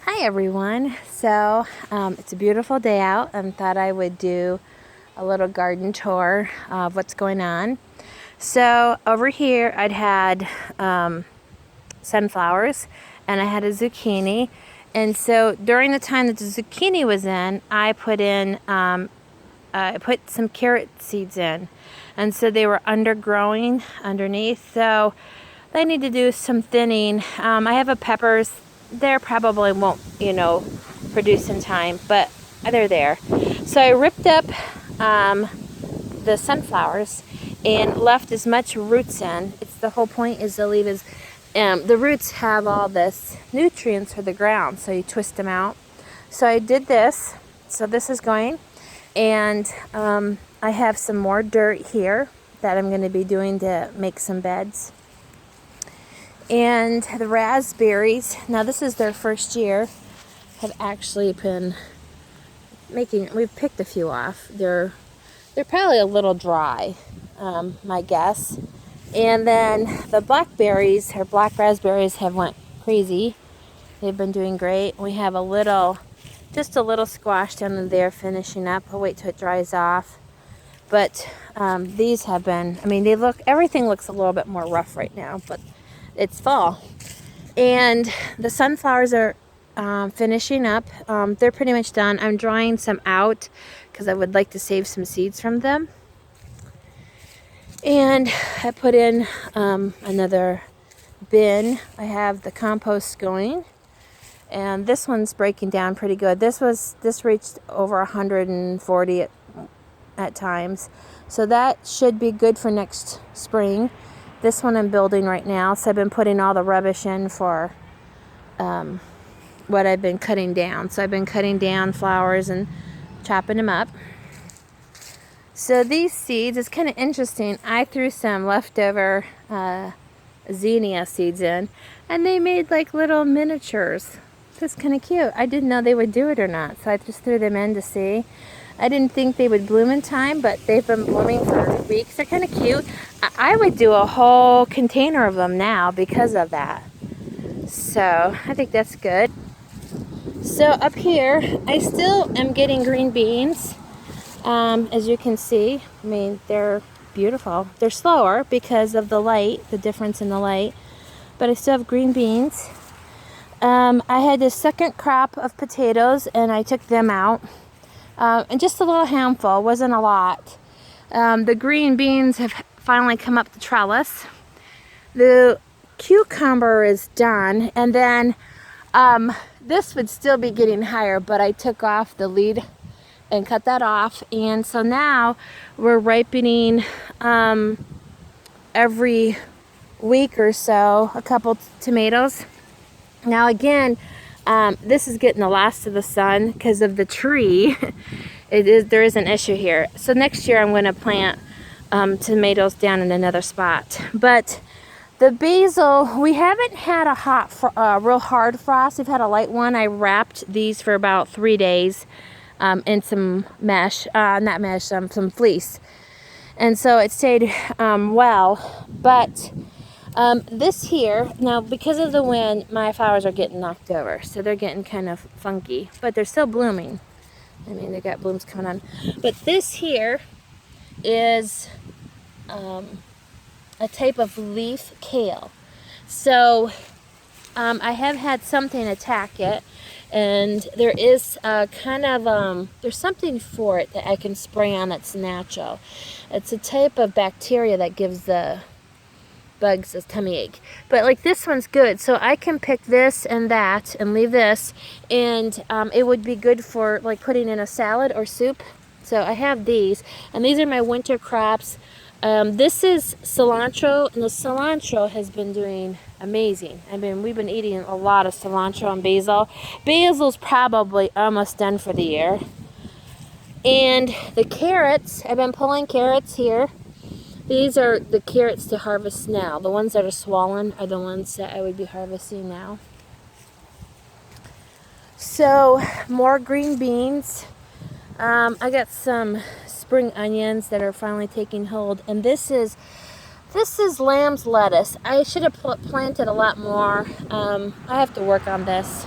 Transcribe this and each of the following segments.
Hi everyone. It's a beautiful day out and thought I would do a little garden tour of what's going on. So over here I'd had sunflowers and I had a zucchini, and so during the time that the zucchini was in, I put some carrot seeds in, and so they were undergrowing underneath, so they need to do some thinning. I have a peppers. They probably won't, produce in time, but they're there. So I ripped up the sunflowers and left as much roots in. It's the whole point is to leave the roots have all this nutrients for the ground, so you twist them out. So I did this. So this is going, and I have some more dirt here that I'm going to be doing to make some beds. And the raspberries, now this is their first year, have actually been we've picked a few off. They're probably a little dry, my guess. And then the blackberries, or black raspberries, have went crazy. They've been doing great. We have just a little squash down in there finishing up. I'll wait till it dries off. But these have been, everything looks a little bit more rough right now, but it's fall. And the sunflowers are finishing up. They're pretty much done. I'm drying some out because I would like to save some seeds from them. And I put in another bin. I have the compost going, and this one's breaking down pretty good. This reached over 140 at times, so that should be good for next spring. This one I'm building right now, so I've been putting all the rubbish in for what I've been cutting down. So I've been cutting down flowers and chopping them up. So these seeds, it's kind of interesting. I threw some leftover Zinnia seeds in, and they made like little miniatures. That's kind of cute. I didn't know they would do it or not, so I just threw them in to see. I didn't think they would bloom in time, but they've been blooming for weeks. They're kind of cute. I would do a whole container of them now because of that. So I think that's good. So up here, I still am getting green beans. As you can see, they're beautiful. They're slower because of the light, the difference in the light, but I still have green beans. I had a second crop of potatoes, and I took them out. And just a little handful, wasn't a lot. The green beans have finally come up the trellis. The cucumber is done, and then this would still be getting higher, but I took off the lead and cut that off, and so now we're ripening every week or so a couple tomatoes. Now again, this is getting the last of the sun because of the tree. There is an issue here. So next year I'm going to plant tomatoes down in another spot. But the basil, we haven't had a real hard frost. We've had a light one. I wrapped these for about 3 days in some mesh, some fleece. And so it stayed well. But this here, now because of the wind, my flowers are getting knocked over. So they're getting kind of funky, but they're still blooming. They got blooms coming on. But this here is a type of leaf kale. So I have had something attack it, and there is there's something for it that I can spray on that's natural. It's a type of bacteria that gives the bugs a tummy ache, but like this one's good, so I can pick this and that and leave this, and it would be good for like putting in a salad or soup. So I have these, and these are my winter crops. This is cilantro, and the cilantro has been doing amazing. We've been eating a lot of cilantro and basil. Basil's probably almost done for the year. And the carrots, I've been pulling carrots here. These are the carrots to harvest now. The ones that are swollen are the ones that I would be harvesting now. So, more green beans. I got some spring onions that are finally taking hold. And this is lamb's lettuce. I should have planted a lot more. I have to work on this.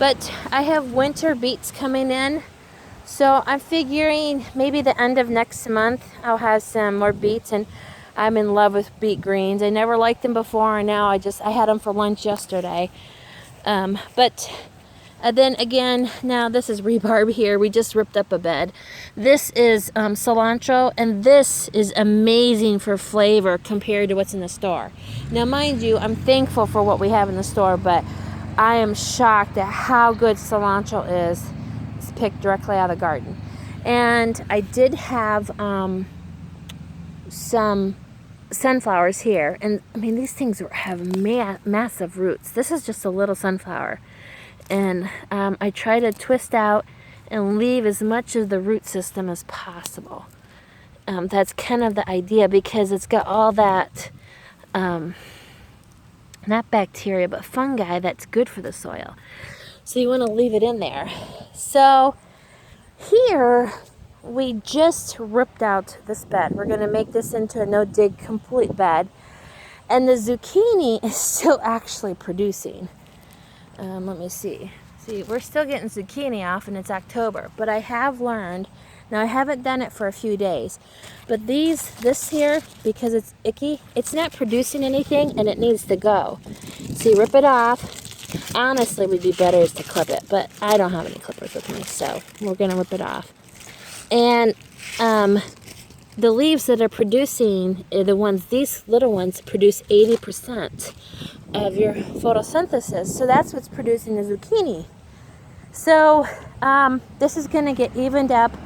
But I have winter beets coming in. So I'm figuring maybe the end of next month I'll have some more beets, and I'm in love with beet greens. I never liked them before, and now I had them for lunch yesterday. But then again, now this is rhubarb here. We just ripped up a bed. This is cilantro, and this is amazing for flavor compared to what's in the store. Now mind you, I'm thankful for what we have in the store, but I am shocked at how good cilantro is. It's picked directly out of the garden. And I did have some sunflowers here, and I mean, these things have massive roots. This is just a little sunflower, and I try to twist out and leave as much of the root system as possible. That's kind of the idea, because it's got all that not bacteria but fungi that's good for the soil, so you want to leave it in there. So here we just ripped out this bed. We're going to make this into a no-dig complete bed. And the zucchini is still actually producing. Let me see. See, we're still getting zucchini off, and it's October. But I have learned, now I haven't done it for a few days, but this here, because it's icky, it's not producing anything, and it needs to go. See, rip it off. Honestly, it would be better is to clip it, but I don't have any clippers with me, so we're going to rip it off. And the leaves that are producing, these little ones produce 80% of your photosynthesis. So that's what's producing the zucchini. So this is going to get evened up.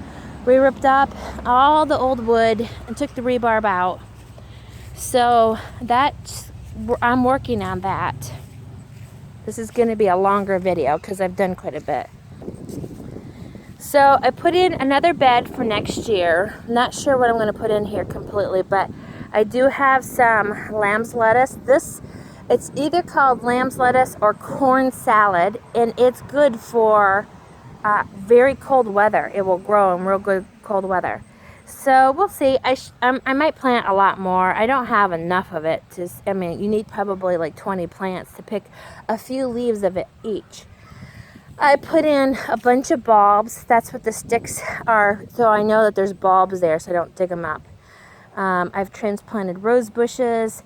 We ripped up all the old wood and took the rhubarb out. So I'm working on that. This is going to be a longer video because I've done quite a bit. So I put in another bed for next year. I'm not sure what I'm going to put in here completely, but I do have some lamb's lettuce. It's either called lamb's lettuce or corn salad, and it's good for very cold weather. It will grow in real good cold weather. So we'll see. I might plant a lot more. I don't have enough of it. You need probably like 20 plants to pick a few leaves of it each. I put in a bunch of bulbs. That's what the sticks are, so I know that there's bulbs there, so I don't dig them up. I've transplanted rose bushes.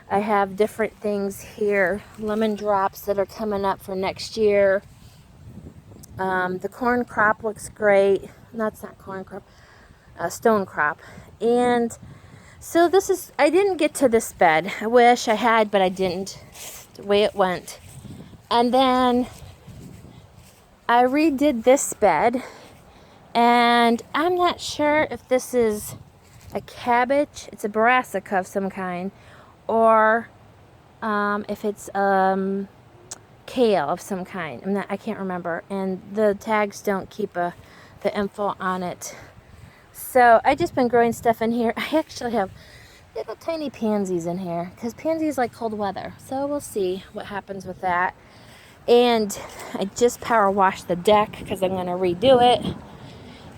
I have different things here, lemon drops that are coming up for next year. The corn crop looks great. That's not corn crop, stone crop. And so I didn't get to this bed. I wish I had, but I didn't. The way it went. And then I redid this bed, and I'm not sure if this is a cabbage. It's a brassica of some kind, or if it's kale of some kind. I can't remember, and the tags don't keep the info on it. So I just been growing stuff in here. I actually have little tiny pansies in here because pansies like cold weather. So we'll see what happens with that. And I just power washed the deck because I'm going to redo it.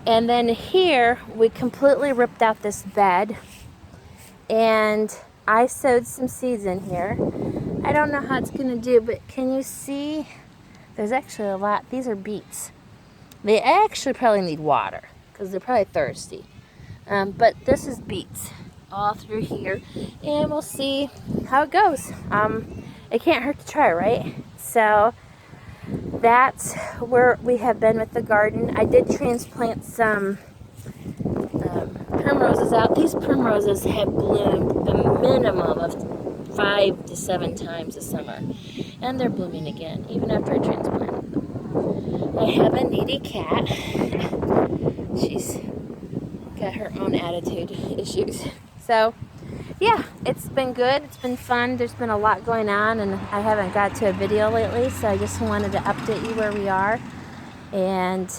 And then here we completely ripped out this bed, and I sowed some seeds in here. I don't know how it's going to do, but can you see? There's actually a lot. These are beets. They actually probably need water because they're probably thirsty. But this is beets all through here, and we'll see how it goes. It can't hurt to try, right? So that's where we have been with the garden. I did transplant some primroses out. These primroses have bloomed a minimum of 5 to 7 times this summer, and they're blooming again even after I transplanted them. I have a needy cat. She's got her own attitude issues. So yeah, it's been good. It's been fun. There's been a lot going on, and I haven't got to a video lately, so I just wanted to update you where we are. And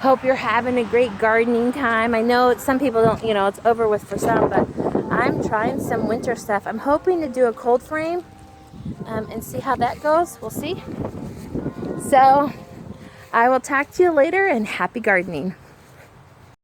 hope you're having a great gardening time. I know some people don't, it's over with for some, but I'm trying some winter stuff. I'm hoping to do a cold frame and see how that goes. We'll see. So I will talk to you later, and happy gardening.